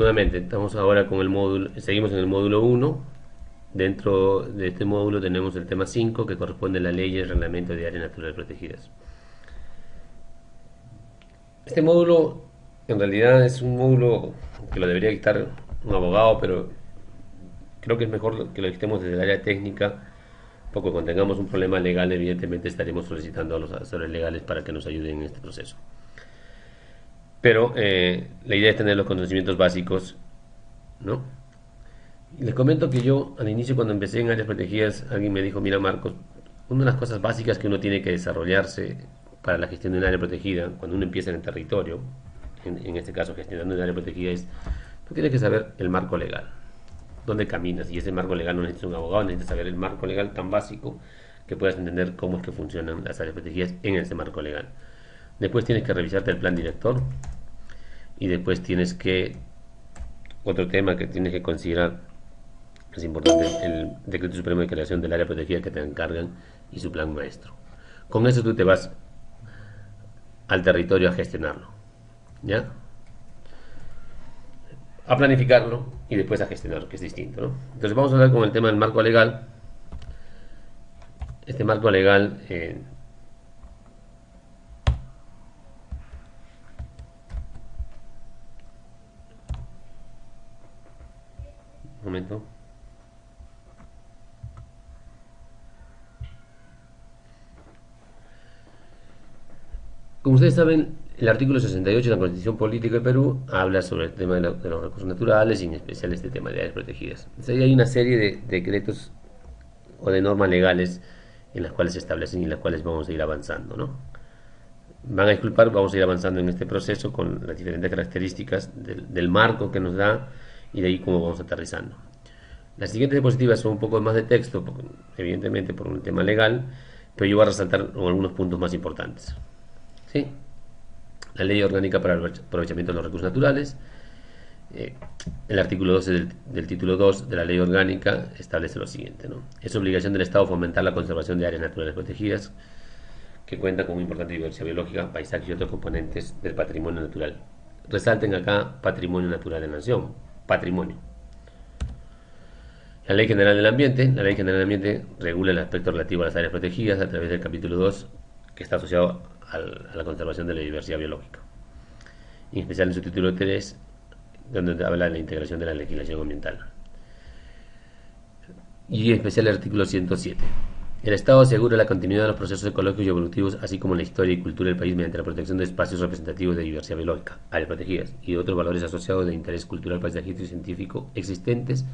Nuevamente, estamos ahora con el módulo, seguimos en el módulo 1. Dentro de este módulo tenemos el tema 5 que corresponde a la ley y el reglamento de áreas naturales protegidas. Este módulo en realidad es un módulo que lo debería dictar un abogado, pero creo que es mejor que lo dictemos desde el área técnica, porque cuando tengamos un problema legal evidentemente estaremos solicitando a los asesores legales para que nos ayuden en este proceso. Pero la idea es tener los conocimientos básicos, ¿no? Les comento que yo al inicio cuando empecé en áreas protegidas, alguien me dijo, mira Marcos, una de las cosas básicas que uno tiene que desarrollarse para la gestión de un área protegida, cuando uno empieza en el territorio, en este caso gestionando un área protegida, es, tú tienes que saber el marco legal, dónde caminas, y ese marco legal no necesitas un abogado, necesitas saber el marco legal tan básico que puedas entender cómo es que funcionan las áreas protegidas en ese marco legal. Después tienes que revisarte el plan director y después tienes que, otro tema que tienes que considerar es importante, el decreto supremo de creación del área protegida que te encargan y su plan maestro. Con eso tú te vas al territorio a gestionarlo, ¿ya? A planificarlo y después a gestionarlo, que es distinto, ¿no? Entonces vamos a hablar con el tema del marco legal. Este marco legal, un momento. Como ustedes saben, el artículo 68 de la Constitución Política de Perú habla sobre el tema de los recursos naturales y en especial este tema de áreas protegidas. Entonces, hay una serie de decretos o de normas legales en las cuales se establecen y en las cuales vamos a ir avanzando, ¿no? Van a disculpar, vamos a ir avanzando en este proceso con las diferentes características del marco que nos da y de ahí cómo vamos aterrizando. Las siguientes diapositivas son un poco más de texto, porque, evidentemente por un tema legal, pero yo voy a resaltar algunos puntos más importantes. ¿Sí? La Ley Orgánica para el Aprovechamiento de los Recursos Naturales. El artículo 12 del título 2 de la Ley Orgánica establece lo siguiente, ¿no? Es obligación del Estado fomentar la conservación de áreas naturales protegidas que cuentan con una importante diversidad biológica, paisaje y otros componentes del patrimonio natural. Resalten acá patrimonio natural de la nación, patrimonio. La Ley General del Ambiente. La Ley General del Ambiente regula el aspecto relativo a las áreas protegidas a través del capítulo 2 que está asociado a la conservación de la diversidad biológica. En especial en su título 3, donde habla de la integración de la legislación ambiental. Y en especial el artículo 107. El Estado asegura la continuidad de los procesos ecológicos y evolutivos, así como la historia y cultura del país mediante la protección de espacios representativos de diversidad biológica, áreas protegidas, y otros valores asociados de interés cultural, paisajístico y científico existentes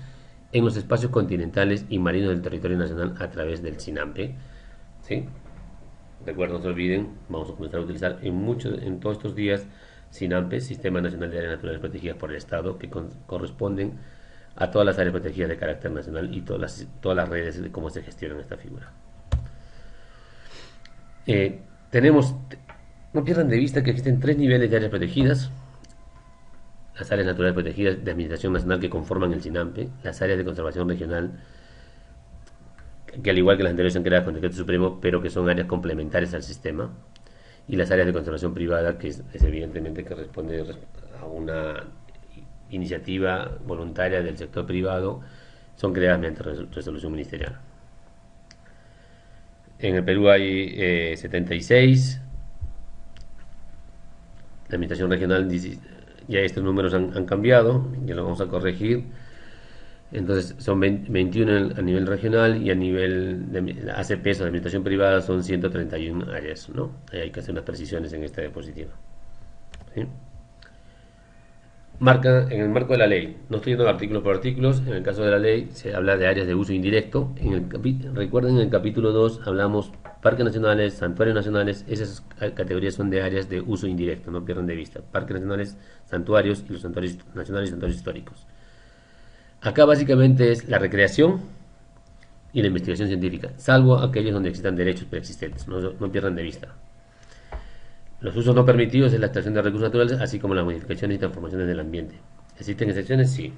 en los espacios continentales y marinos del territorio nacional a través del SINAMPE. ¿Sí? Recuerden, no se olviden, vamos a comenzar a utilizar en todos estos días SINAMPE, Sistema Nacional de Áreas Naturales Protegidas por el Estado, que corresponden a todas las áreas protegidas de carácter nacional y todas las redes de cómo se gestionan esta figura. Tenemos, no pierdan de vista que existen tres niveles de áreas protegidas: las áreas naturales protegidas de administración nacional que conforman el SINAMPE, las áreas de conservación regional, que al igual que las anteriores son creadas con decreto supremo, pero que son áreas complementarias al sistema, y las áreas de conservación privada, que es evidentemente que responde a una iniciativa voluntaria del sector privado, son creadas mediante resolución ministerial. En el Perú hay 76. La administración regional, ya estos números han cambiado, ya lo vamos a corregir. Entonces son 21 a nivel regional y a nivel de ACPs o de administración privada son 131 áreas, ¿no? Hay que hacer unas precisiones en esta diapositiva. ¿Sí? Marca en el marco de la ley. No estoy yendo artículos por artículos. En el caso de la ley se habla de áreas de uso indirecto. Recuerden, en el capítulo 2 hablamos parques nacionales, santuarios nacionales. Esas categorías son de áreas de uso indirecto, no pierdan de vista. Parques nacionales, santuarios y los santuarios nacionales y santuarios históricos. Acá básicamente es la recreación y la investigación científica, salvo aquellos donde existan derechos preexistentes. No pierdan de vista. Los usos no permitidos es la extracción de recursos naturales, así como las modificaciones y transformaciones del ambiente. ¿Existen excepciones? Sí.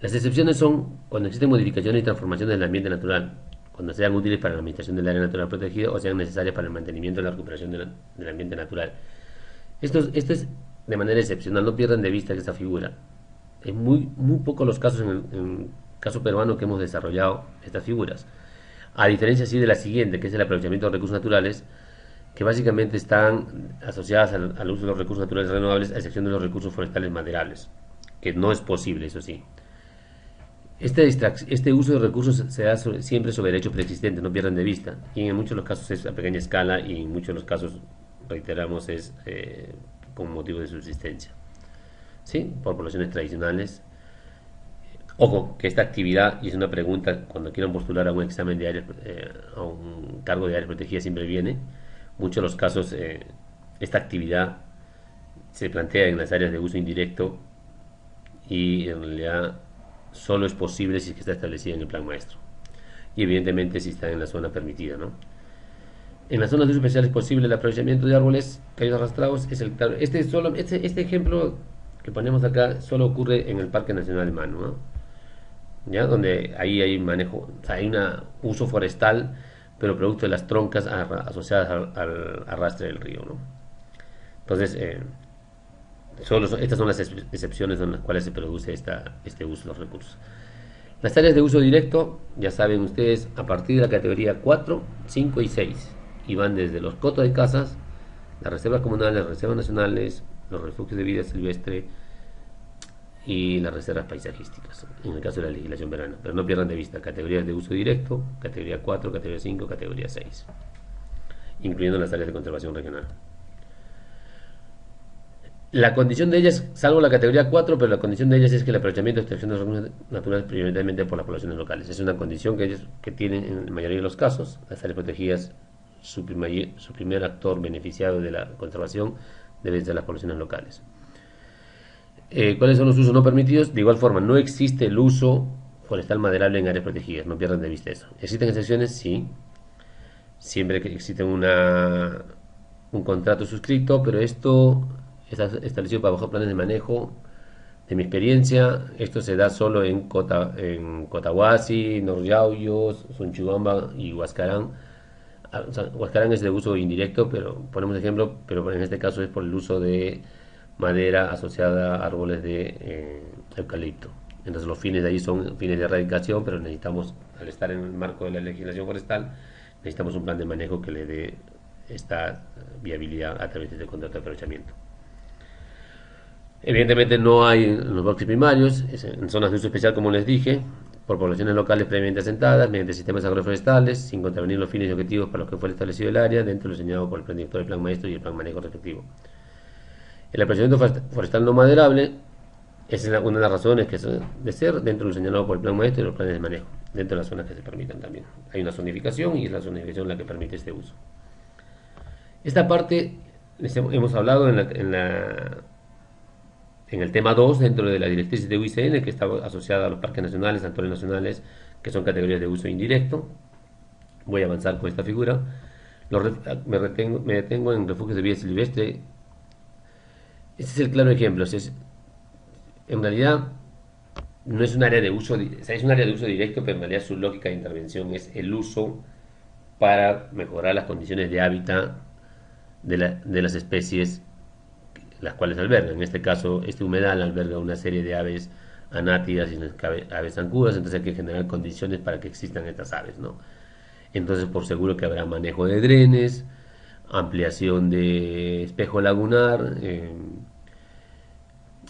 Las excepciones son cuando existen modificaciones y transformaciones del ambiente natural, cuando sean útiles para la administración del área natural protegida o sean necesarias para el mantenimiento y la recuperación del ambiente natural. Esto es de manera excepcional. No pierdan de vista esta figura. Es muy pocos los casos en el caso peruano que hemos desarrollado estas figuras. A diferencia sí de la siguiente, que es el aprovechamiento de recursos naturales, que básicamente están asociadas al uso de los recursos naturales renovables, a excepción de los recursos forestales maderables, que no es posible, eso sí. Este uso de recursos se da siempre sobre hechos preexistentes, no pierdan de vista. Y en muchos de los casos es a pequeña escala y en muchos de los casos, reiteramos, es con motivo de subsistencia. ¿Sí? Por poblaciones tradicionales. Ojo, que esta actividad, y es una pregunta cuando quieran postular a un examen de áreas, a un cargo de áreas protegidas, siempre viene. Muchos de los casos, esta actividad se plantea en las áreas de uso indirecto y en realidad solo es posible si es que está establecida en el plan maestro. Y evidentemente si está en la zona permitida, ¿no? En las zonas de uso especial es posible el aprovechamiento de árboles caídos arrastrados. Este ejemplo que ponemos acá solo ocurre en el Parque Nacional de Manu, ¿no? ¿Ya? Donde ahí hay manejo, o sea, hay un uso forestal, pero producto de las troncas asociadas al arrastre del río, ¿no? Entonces, estas son las excepciones en las cuales se produce este uso de los recursos. Las áreas de uso directo, ya saben ustedes, a partir de la categoría 4, 5 y 6, y van desde los cotos de casas, las reservas comunales, las reservas nacionales, los refugios de vida silvestre y las reservas paisajísticas, en el caso de la legislación verana. Pero no pierdan de vista categorías de uso directo, categoría 4, categoría 5, categoría 6, incluyendo las áreas de conservación regional. La condición de ellas, salvo la categoría 4, pero la condición de ellas es que el aprovechamiento y extracción de los recursos naturales prioritariamente por las poblaciones locales. Es una condición que ellos que tienen en la mayoría de los casos. Las áreas protegidas, su primer actor beneficiado de la conservación deben ser las poblaciones locales. ¿Cuáles son los usos no permitidos? De igual forma, no existe el uso forestal maderable en áreas protegidas, no pierdan de vista eso. ¿Existen excepciones? Sí. Siempre que existe un contrato suscrito, pero esto está establecido para bajar planes de manejo. De mi experiencia, esto se da solo en Cotahuasi, Noryauyos, Sonchugamba y Huascarán. O sea, Huascarán es de uso indirecto, pero ponemos ejemplo, pero en este caso es por el uso de madera asociada a árboles de eucalipto. Entonces los fines de ahí son fines de erradicación, pero necesitamos, al estar en el marco de la legislación forestal, necesitamos un plan de manejo que le dé esta viabilidad a través de este contrato de aprovechamiento. Evidentemente no hay en los bosques primarios, en zonas de uso especial, como les dije, por poblaciones locales previamente asentadas, mediante sistemas agroforestales, sin contravenir los fines y objetivos para los que fue establecido el área, dentro de lo señalado por el plan director del plan maestro y el plan manejo respectivo. El aprovechamiento forestal no maderable es una de las razones que de ser dentro de lo señalado por el plan maestro y los planes de manejo, dentro de las zonas que se permitan también. Hay una zonificación y es la zonificación la que permite este uso. Esta parte hemos hablado en el tema 2, dentro de la directriz de UICN, que está asociada a los parques nacionales, santuarios nacionales, que son categorías de uso indirecto. Voy a avanzar con esta figura. Me detengo en refugios de vida silvestre. Este es el claro ejemplo. En realidad, no es un área de uso, o sea, es un área de uso directo, pero en realidad su lógica de intervención es el uso para mejorar las condiciones de hábitat de las especies las cuales albergan. En este caso, este humedal alberga una serie de aves anátidas y aves zancudas, entonces hay que generar condiciones para que existan estas aves, ¿no? Entonces, por seguro que habrá manejo de drenes, ampliación de espejo lagunar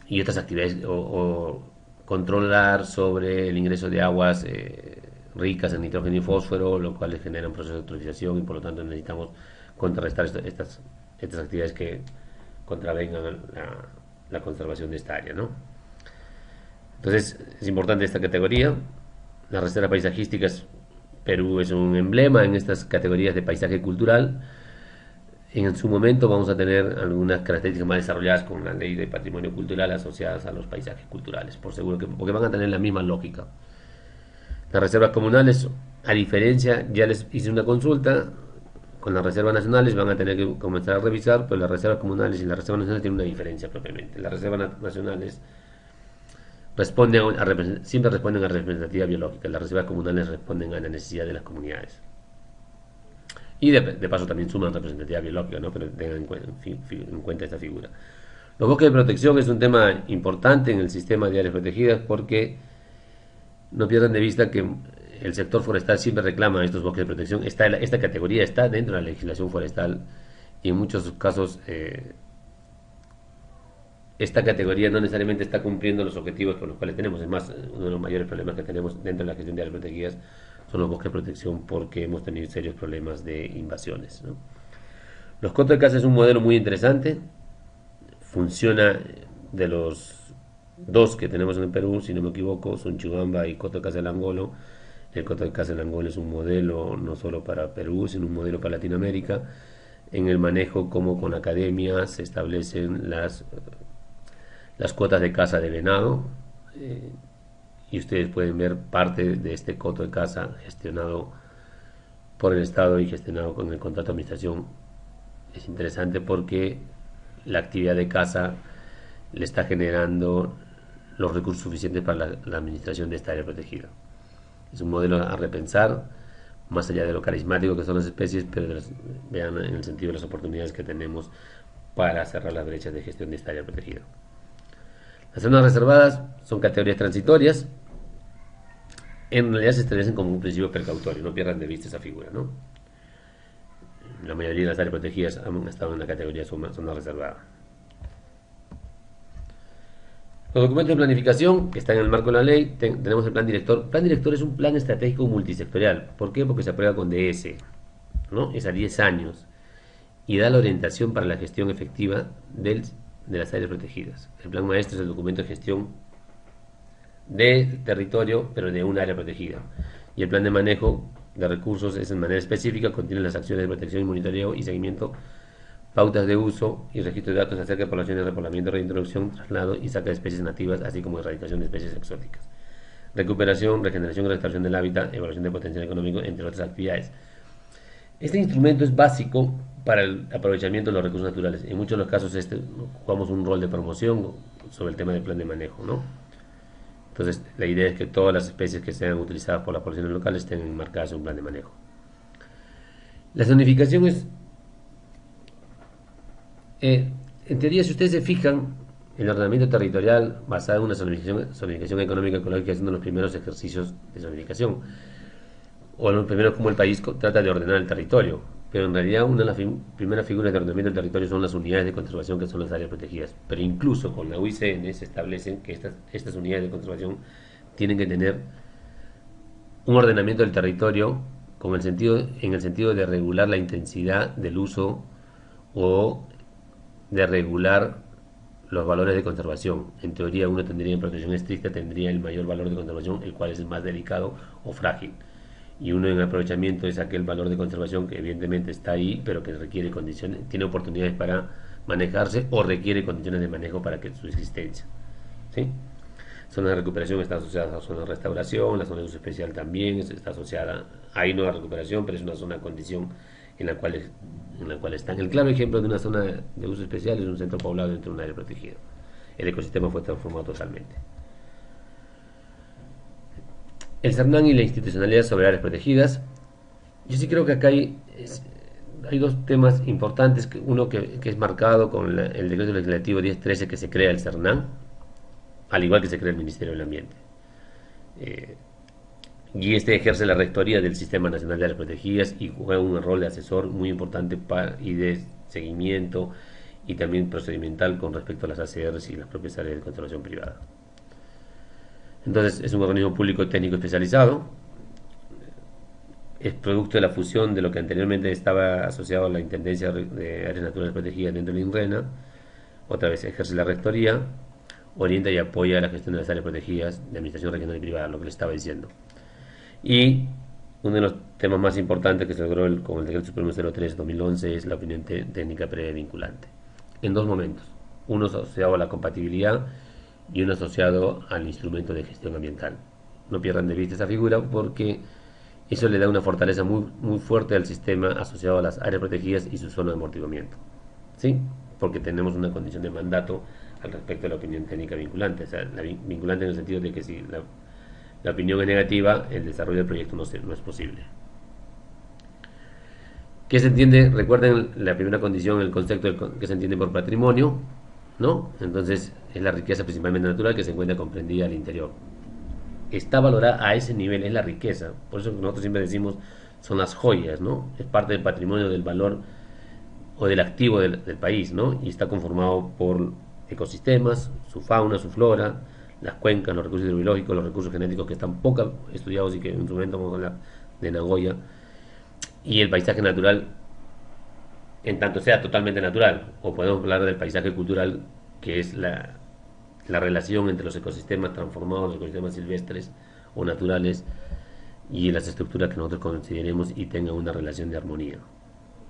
y otras actividades, o controlar sobre el ingreso de aguas ricas en nitrógeno y fósforo, lo cual genera un proceso de eutrofización y por lo tanto necesitamos contrarrestar estas actividades que contravengan la conservación de esta área, ¿no? Entonces es importante esta categoría. Las reservas paisajísticas, Perú es un emblema en estas categorías de paisaje cultural. En su momento vamos a tener algunas características más desarrolladas con la ley de patrimonio cultural asociadas a los paisajes culturales, por seguro que porque van a tener la misma lógica. Las reservas comunales, a diferencia, ya les hice una consulta, con las reservas nacionales van a tener que comenzar a revisar, pero las reservas comunales y las reservas nacionales tienen una diferencia propiamente. Las reservas nacionales siempre responden a representativa biológica, las reservas comunales responden a la necesidad de las comunidades. Y de paso también suman representatividad biológica, ¿no? Pero tengan en cuenta esta figura. Los bosques de protección es un tema importante en el sistema de áreas protegidas porque no pierdan de vista que el sector forestal siempre reclama estos bosques de protección. Esta categoría está dentro de la legislación forestal y en muchos casos esta categoría no necesariamente está cumpliendo los objetivos por los cuales tenemos. Es más, uno de los mayores problemas que tenemos dentro de la gestión de áreas protegidas son los bosques de protección porque hemos tenido serios problemas de invasiones, ¿no? Los cotos de caza es un modelo muy interesante. Funciona de los dos que tenemos en el Perú, si no me equivoco, son Chugamba y Coto de Caza del Angolo. El Coto de Caza del Angolo es un modelo no solo para Perú, sino un modelo para Latinoamérica. En el manejo, como con academia, se establecen las cuotas de caza de venado. eh, y ustedes pueden ver parte de este coto de caza gestionado por el Estado y gestionado con el contrato de administración. Es interesante porque la actividad de caza le está generando los recursos suficientes para la administración de esta área protegida. Es un modelo a repensar, más allá de lo carismático que son las especies, pero vean en el sentido de las oportunidades que tenemos para cerrar las brechas de gestión de esta área protegida. Las zonas reservadas son categorías transitorias. En realidad se establecen como un principio precautorio, no pierdan de vista esa figura, ¿no? La mayoría de las áreas protegidas han estado en la categoría zona reservada. Los documentos de planificación que están en el marco de la ley, tenemos el plan director. El plan director es un plan estratégico multisectorial. ¿Por qué? Porque se aprueba con DS, ¿no? Es a 10 años y da la orientación para la gestión efectiva de las áreas protegidas. El plan maestro es el documento de gestión de territorio, pero de un área protegida. Y el plan de manejo de recursos es en manera específica, contiene las acciones de protección y monitoreo y seguimiento, pautas de uso y registro de datos acerca de poblaciones, repoblamiento, reintroducción, traslado y saca de especies nativas, así como erradicación de especies exóticas. Recuperación, regeneración y restauración del hábitat, evaluación de potencial económico, entre otras actividades. Este instrumento es básico para el aprovechamiento de los recursos naturales. En muchos de los casos jugamos un rol de promoción sobre el tema del plan de manejo, ¿no? Entonces, la idea es que todas las especies que sean utilizadas por las poblaciones locales estén enmarcadas en un plan de manejo. La zonificación es, en teoría, si ustedes se fijan, el ordenamiento territorial basado en una zonificación económica ecológica es uno de los primeros ejercicios de zonificación, o los primeros como el país trata de ordenar el territorio, pero en realidad una de las primeras figuras de ordenamiento del territorio son las unidades de conservación, que son las áreas protegidas. Pero incluso con la UICN se establecen que estas unidades de conservación tienen que tener un ordenamiento del territorio en el sentido de regular la intensidad del uso o de regular los valores de conservación. En teoría, uno tendría en protección estricta, tendría el mayor valor de conservación, el cual es el más delicado o frágil. Y uno en aprovechamiento es aquel valor de conservación que evidentemente está ahí, pero que requiere condiciones, tiene oportunidades para manejarse o requiere condiciones de manejo para que su existencia. ¿Sí? Zona de recuperación está asociada a la zona de restauración, la zona de uso especial también está asociada, ahí no a recuperación, pero es una zona de condición en la cual están. El claro ejemplo de una zona de uso especial es un centro poblado dentro de un área protegida. El ecosistema fue transformado totalmente. El CERNAN y la institucionalidad sobre áreas protegidas. Yo sí creo que acá hay dos temas importantes. Uno que es marcado con el decreto legislativo 1013 que se crea el CERNAN, al igual que se crea el Ministerio del Ambiente. Y este ejerce la rectoría del Sistema Nacional de Áreas Protegidas y juega un rol de asesor muy importante y de seguimiento y también procedimental con respecto a las ACRs y las propias áreas de conservación privada. Entonces es un organismo público técnico especializado, es producto de la fusión de lo que anteriormente estaba asociado a la Intendencia de Áreas Naturales Protegidas dentro del INRENA. Otra vez ejerce la rectoría, orienta y apoya la gestión de las áreas protegidas de administración regional y privada, lo que le estaba diciendo. Y uno de los temas más importantes que se logró con el Decreto Supremo 03-2011 es la opinión técnica previa vinculante. En dos momentos, uno asociado a la compatibilidad y uno asociado al instrumento de gestión ambiental. No pierdan de vista esa figura porque eso le da una fortaleza muy, muy fuerte al sistema asociado a las áreas protegidas y su zona de amortiguamiento. ¿Sí? Porque tenemos una condición de mandato al respecto de la opinión técnica vinculante. O sea, vinculante en el sentido de que si la opinión es negativa, el desarrollo del proyecto no es posible. ¿Qué se entiende? Recuerden la primera condición, el concepto que se entiende por patrimonio. ¿no? Entonces es la riqueza principalmente natural que se encuentra comprendida al interior. Está valorada a ese nivel, es la riqueza. Por eso nosotros siempre decimos son las joyas, ¿no? Es parte del patrimonio, del valor o del activo del país, ¿no? Y está conformado por ecosistemas, su fauna, su flora, las cuencas, los recursos hidrobiológicos, los recursos genéticos que están poco estudiados y que en su momento vamos a hablar de Nagoya, y el paisaje natural en tanto sea totalmente natural, o podemos hablar del paisaje cultural, que es la relación entre los ecosistemas transformados, los ecosistemas silvestres o naturales, y las estructuras que nosotros consideremos y tengan una relación de armonía,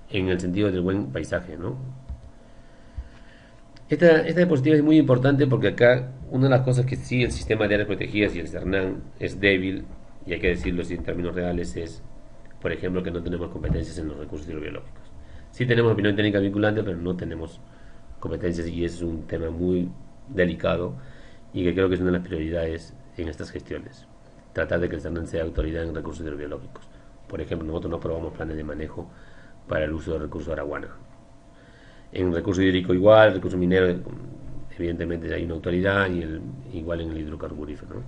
en el sentido del buen paisaje, ¿no? Esta diapositiva es muy importante porque acá una de las cosas que sí el sistema de áreas protegidas y el CERNAN es débil, y hay que decirlo así en términos reales, es, por ejemplo, que no tenemos competencias en los recursos hidrobiológicos. Sí tenemos opinión técnica vinculante, pero no tenemos competencias y es un tema muy delicado y que creo que es una de las prioridades en estas gestiones. Tratar de que el CERNAN sea autoridad en recursos hidrobiológicos. Por ejemplo, nosotros no aprobamos planes de manejo para el uso del recurso araguana. En recurso hídrico igual, recurso minero, evidentemente hay una autoridad y igual en el hidrocarburífero, ¿no?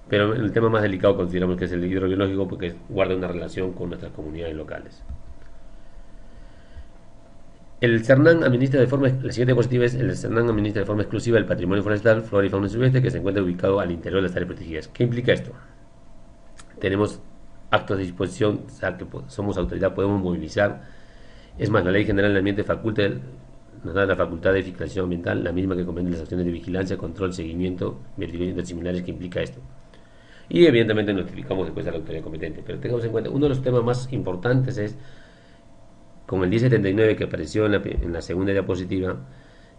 Pero el tema más delicado consideramos que es el hidrobiológico porque guarda una relación con nuestras comunidades locales. El CERNAN administra de forma, la siguiente diapositiva es el CERNAN administra de forma exclusiva el patrimonio forestal, flora y fauna silvestre que se encuentra ubicado al interior de las áreas protegidas. ¿Qué implica esto? Tenemos actos de disposición, o sea que somos autoridad, podemos movilizar. Es más, la Ley General del Ambiente nos da la facultad de fiscalización ambiental, la misma que comprende las acciones de vigilancia, control, seguimiento, verificación de similares que implica esto. Y evidentemente notificamos después a la autoridad competente. Pero tengamos en cuenta, uno de los temas más importantes es, con el 1079 que apareció en la segunda diapositiva,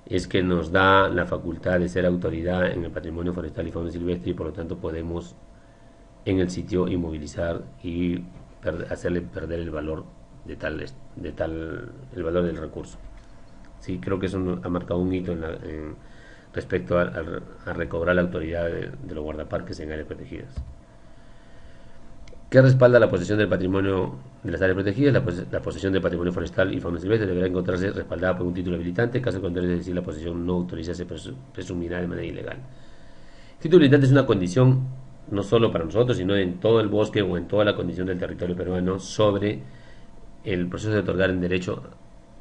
es que nos da la facultad de ser autoridad en el patrimonio forestal y fauna silvestre y por lo tanto podemos en el sitio inmovilizar y hacerle perder el valor el valor del recurso. Sí, creo que eso ha marcado un hito respecto a recobrar la autoridad de los guardaparques en áreas protegidas. ¿Qué respalda la posesión del patrimonio de las áreas protegidas? La posesión del patrimonio forestal y fauna silvestre deberá encontrarse respaldada por un título habilitante, caso contrario, es decir, la posesión no autoriza, se presumirá de manera ilegal. El título habilitante es una condición no solo para nosotros, sino en todo el bosque o en toda la condición del territorio peruano sobre el proceso de otorgar en derecho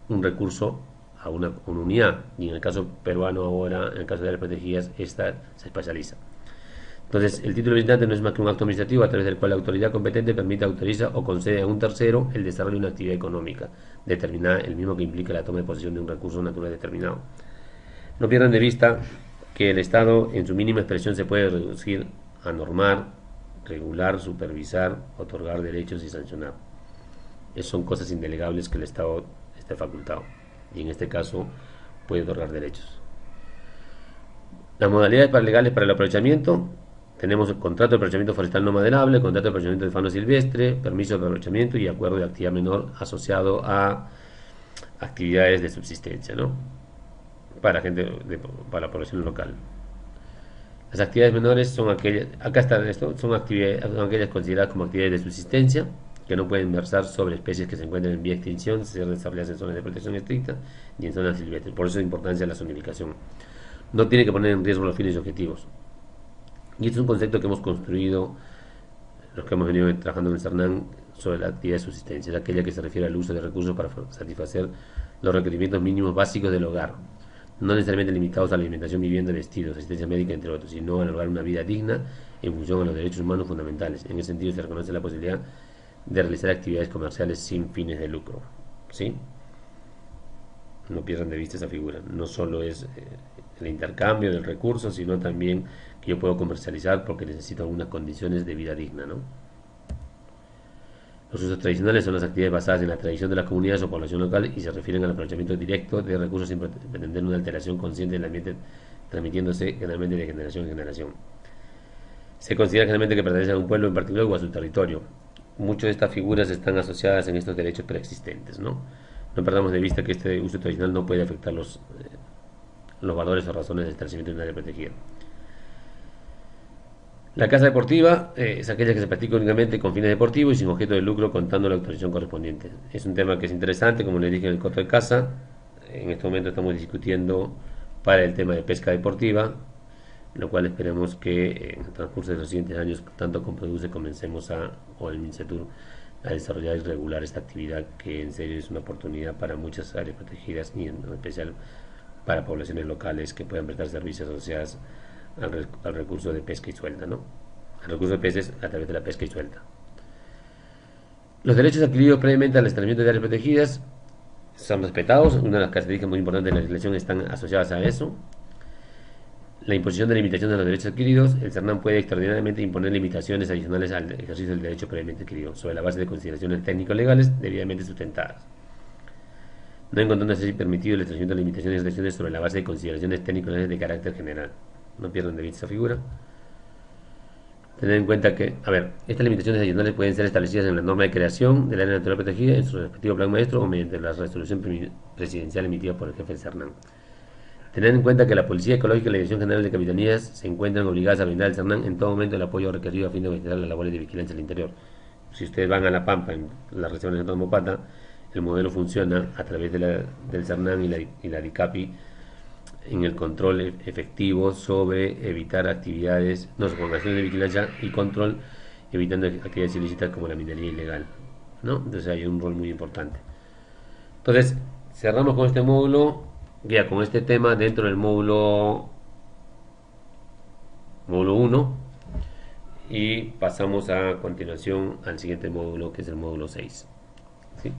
un recurso a una unidad, y en el caso peruano ahora, en el caso de áreas protegidas, esta se especializa. Entonces, el título habilitante no es más que un acto administrativo a través del cual la autoridad competente permite, autoriza o concede a un tercero el desarrollo de una actividad económica determinada, el mismo que implica la toma de posesión de un recurso natural determinado. No pierdan de vista que el Estado, en su mínima expresión, se puede reducir a normar, regular, supervisar, otorgar derechos y sancionar. Son cosas indelegables que el Estado esté facultado y en este caso puede otorgar derechos. Las modalidades legales para el aprovechamiento: tenemos el contrato de aprovechamiento forestal no maderable, contrato de aprovechamiento de fauna silvestre, permiso de aprovechamiento y acuerdo de actividad menor asociado a actividades de subsistencia, ¿no? Para para la población local. Las actividades menores son aquellas, acá está esto, son aquellas consideradas como actividades de subsistencia que no pueden versar sobre especies que se encuentran en vía de extinción, ser desarrolladas en zonas de protección estricta ni en zonas silvestres. Por eso la importancia de la zonificación. No tiene que poner en riesgo los fines y objetivos. Y este es un concepto que hemos construido, los que hemos venido trabajando en el CERNAN, sobre la actividad de subsistencia. Es aquella que se refiere al uso de recursos para satisfacer los requerimientos mínimos básicos del hogar, no necesariamente limitados a la alimentación, vivienda, vestidos, asistencia médica, entre otros, sino a lograr una vida digna en función a los derechos humanos fundamentales. En ese sentido se reconoce la posibilidad de realizar actividades comerciales sin fines de lucro. ¿Sí? No pierdan de vista esa figura. No solo es el intercambio del recurso, sino también que yo puedo comercializar porque necesito algunas condiciones de vida digna, ¿no? Los usos tradicionales son las actividades basadas en la tradición de las comunidades o población local y se refieren al aprovechamiento directo de recursos sin pretender una alteración consciente del ambiente, transmitiéndose generalmente de generación en generación. Se considera generalmente que pertenece a un pueblo en particular o a su territorio. Muchas de estas figuras están asociadas en estos derechos preexistentes, ¿no? No perdamos de vista que este uso tradicional no puede afectar los valores o razones del establecimiento de un área protegida. La caza deportiva es aquella que se practica únicamente con fines deportivos y sin objeto de lucro, contando la autorización correspondiente. Es un tema que es interesante, como les dije en el corto de caza. En este momento estamos discutiendo para el tema de pesca deportiva, lo cual esperemos que en el transcurso de los siguientes años, tanto con Produce comencemos o el MINCETUR, a desarrollar y regular esta actividad que en serio es una oportunidad para muchas áreas protegidas y en especial para poblaciones locales que puedan prestar servicios asociados al recurso de pesca y suelta, ¿no? Al recurso de peces a través de la pesca y suelta. Los derechos adquiridos previamente al establecimiento de áreas protegidas son respetados. Una de las características muy importantes de la legislación están asociadas a eso. La imposición de limitaciones de los derechos adquiridos. El CERNAM puede extraordinariamente imponer limitaciones adicionales al ejercicio del derecho previamente adquirido, sobre la base de consideraciones técnico-legales debidamente sustentadas. No encontrándose así permitido el establecimiento de limitaciones y restricciones sobre la base de consideraciones técnico-legales de carácter general. No pierdan de vista esa figura. Tener en cuenta que, estas limitaciones adicionales pueden ser establecidas en la norma de creación del área natural protegida, en su respectivo plan maestro o mediante la resolución presidencial emitida por el jefe del CERNAM. Tener en cuenta que la Policía Ecológica y la Dirección General de Capitanías se encuentran obligadas a brindar al CERNAM en todo momento el apoyo requerido a fin de realizar las labores de vigilancia al interior. Si ustedes van a La Pampa, en la reserva de Mopata, el modelo funciona a través del CERNAM y la DICAPI en el control efectivo sobre evitar actividades, no, con acciones de vigilancia y control, evitando actividades ilícitas como la minería ilegal, ¿no? Entonces hay un rol muy importante. Entonces, cerramos con este módulo, ya con este tema dentro del módulo 1 y pasamos a continuación al siguiente módulo que es el módulo 6. ¿Sí?